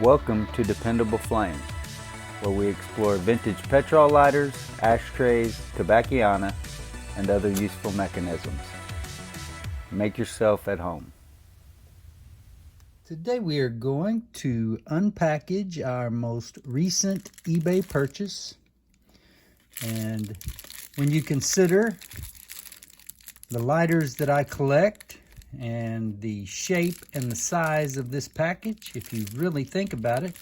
Welcome to Dependable Flame, where we explore vintage petrol lighters, ashtrays, tobacconiana, and other useful mechanisms. Make yourself at home. Today we are going to unpackage our most recent eBay purchase. And when you consider the lighters that I collect and the shape and the size of this package, if you really think about it,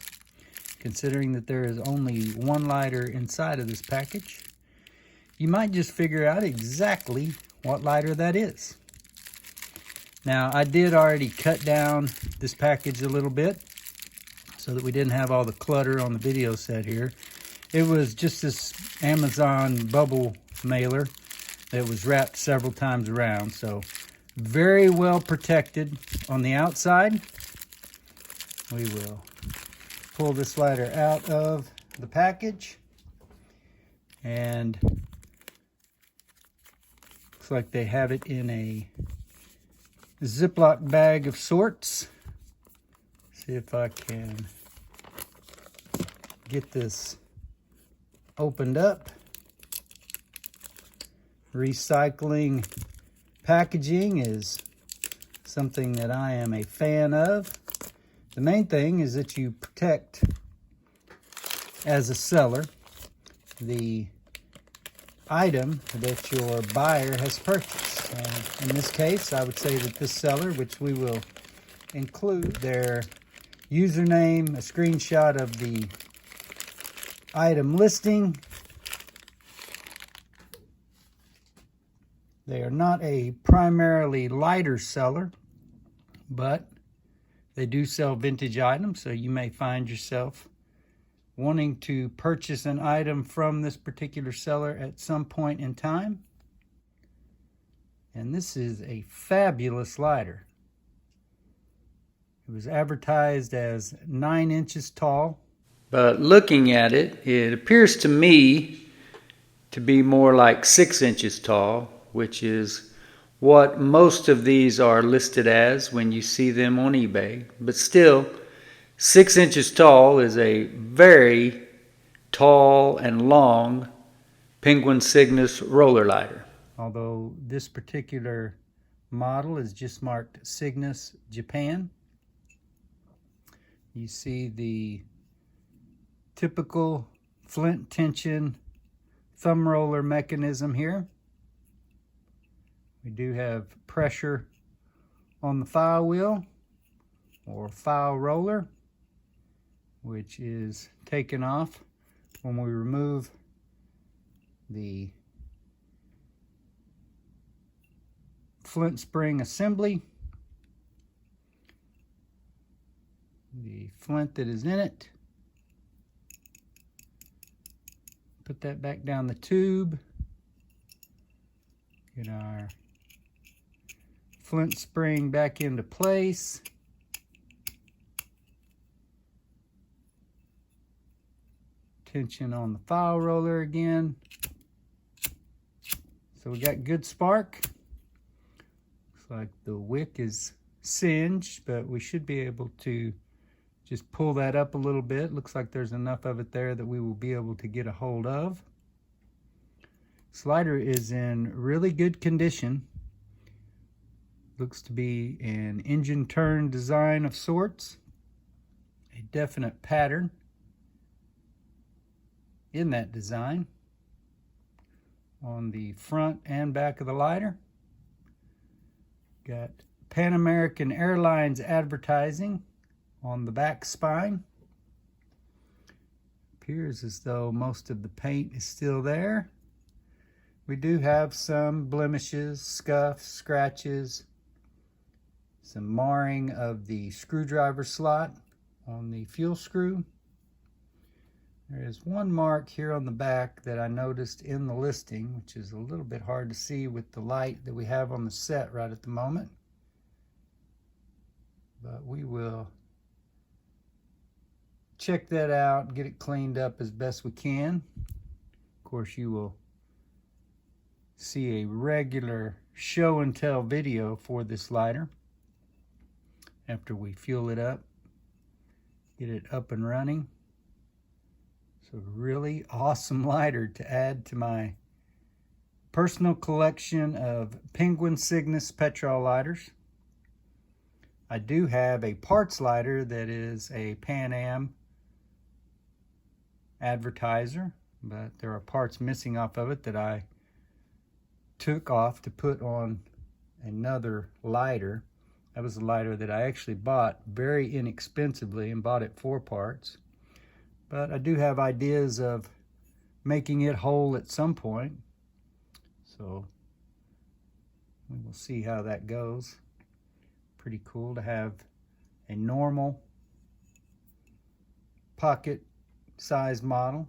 considering that there is only one lighter inside of this package, you might just figure out exactly what lighter that is. Now, I did already cut down this package a little bit so that we didn't have all the clutter on the video set here. It was just this Amazon bubble mailer that was wrapped several times around, so very well protected on the outside. We will pull this lighter out of the package, and looks like they have it in a Ziploc bag of sorts. See if I can get this opened up. Recycling packaging is something that I am a fan of. The main thing is that you protect, as a seller, the item that your buyer has purchased. And in this case, I would say that this seller, which we will include their username, a screenshot of the item listing. They are not a primarily lighter seller, but they do sell vintage items, so you may find yourself wanting to purchase an item from this particular seller at some point in time. And this is a fabulous lighter. It was advertised as 9 inches tall. But looking at it, it appears to me to be more like 6 inches tall, which is what most of these are listed as when you see them on eBay. But still, 6 inches tall is a very tall and long Penguin Cygnus roller lighter. Although this particular model is just marked Cygnus Japan. You see the typical flint tension thumb roller mechanism here. We do have pressure on the file wheel or file roller, which is taken off when we remove the flint spring assembly. The flint that is in it. Put that back down the tube. Get our flint spring back into place. Tension on the file roller again. So we got good spark. Looks like the wick is singed, but we should be able to just pull that up a little bit. Looks like there's enough of it there that we will be able to get a hold of. This lighter is in really good condition. Looks to be an engine turn design of sorts. A definite pattern in that design on the front and back of the lighter. Got Pan American Airlines advertising on the back spine. Appears as though most of the paint is still there. We do have some blemishes, scuffs, scratches, some marring of the screwdriver slot on the fuel screw. There is one mark here on the back that I noticed in the listing, which is a little bit hard to see with the light that we have on the set right at the moment. But we will check that out, get it cleaned up as best we can. Of course, you will see a regular show and tell video for this lighter after we fuel it up get it up and running. So really awesome lighter to add to my personal collection of Penguin Cygnus petrol lighters. I do have a parts lighter that is a Pan Am advertiser, but there are parts missing off of it that I took off to put on another lighter. That was a lighter that I actually bought very inexpensively and bought it 4 parts. But I do have ideas of making it whole at some point. So we will see how that goes. Pretty cool to have a normal pocket size model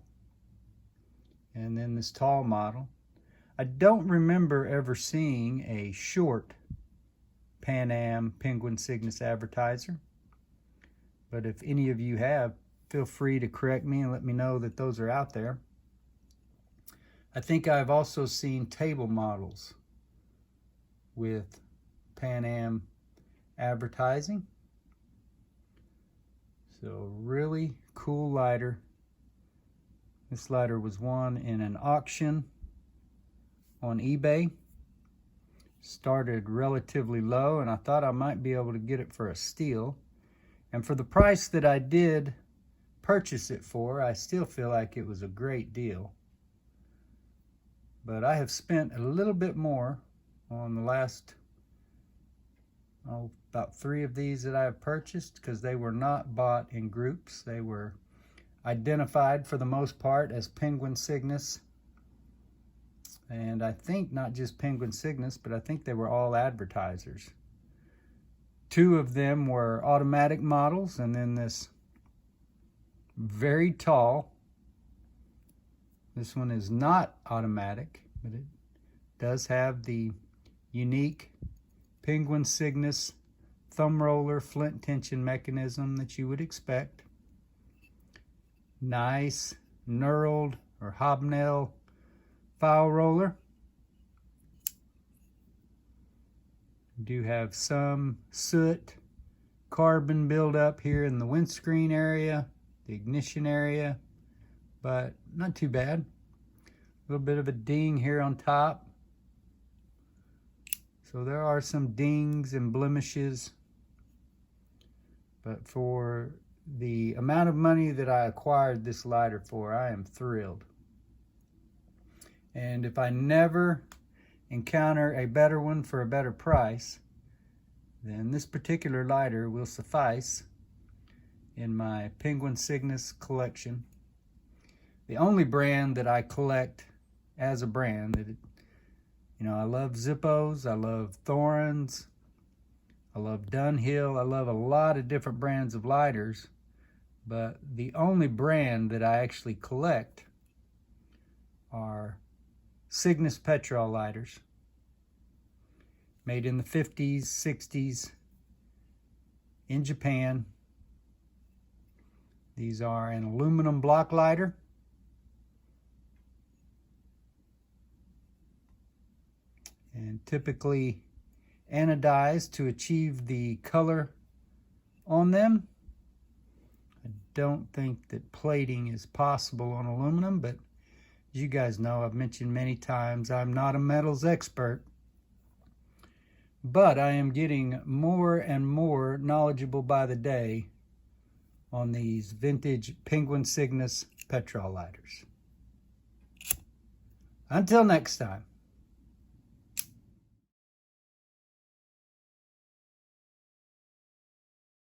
and then this tall model. I don't remember ever seeing a short Pan Am Penguin Cygnus advertiser, but if any of you have, feel free to correct me and let me know that those are out there. I think I've also seen table models with Pan Am advertising. So really cool lighter. This lighter was won in an auction on eBay. Started relatively low and I thought I might be able to get it for a steal. And for the price that I did purchase it for, I still feel like it was a great deal. But I have spent a little bit more on the last, about 3 of these that I have purchased, because they were not bought in groups. They were identified for the most part as Penguin Cygnus. And I think not just Penguin Cygnus, but I think they were all advertisers. 2 of them were automatic models, and then this very tall. This one is not automatic, but it does have the unique Penguin Cygnus thumb roller flint tension mechanism that you would expect. Nice knurled or hobnail file roller. Do have some soot, carbon buildup here in the windscreen area, the ignition area, but not too bad. A little bit of a ding here on top. So there are some dings and blemishes, but for the amount of money that I acquired this lighter for, I am thrilled. And if I never encounter a better one for a better price, then this particular lighter will suffice in my Penguin Cygnus collection. The only brand that I collect as a brand, I love Zippos, I love Thorns, I love Dunhill, I love a lot of different brands of lighters, but the only brand that I actually collect are Cygnus petrol lighters, made in the 50s, 60s in Japan. These are an aluminum block lighter. And typically anodized to achieve the color on them. I don't think that plating is possible on aluminum, but as you guys know, I've mentioned many times, I'm not a metals expert. But I am getting more and more knowledgeable by the day on these vintage Penguin Cygnus petrol lighters. Until next time.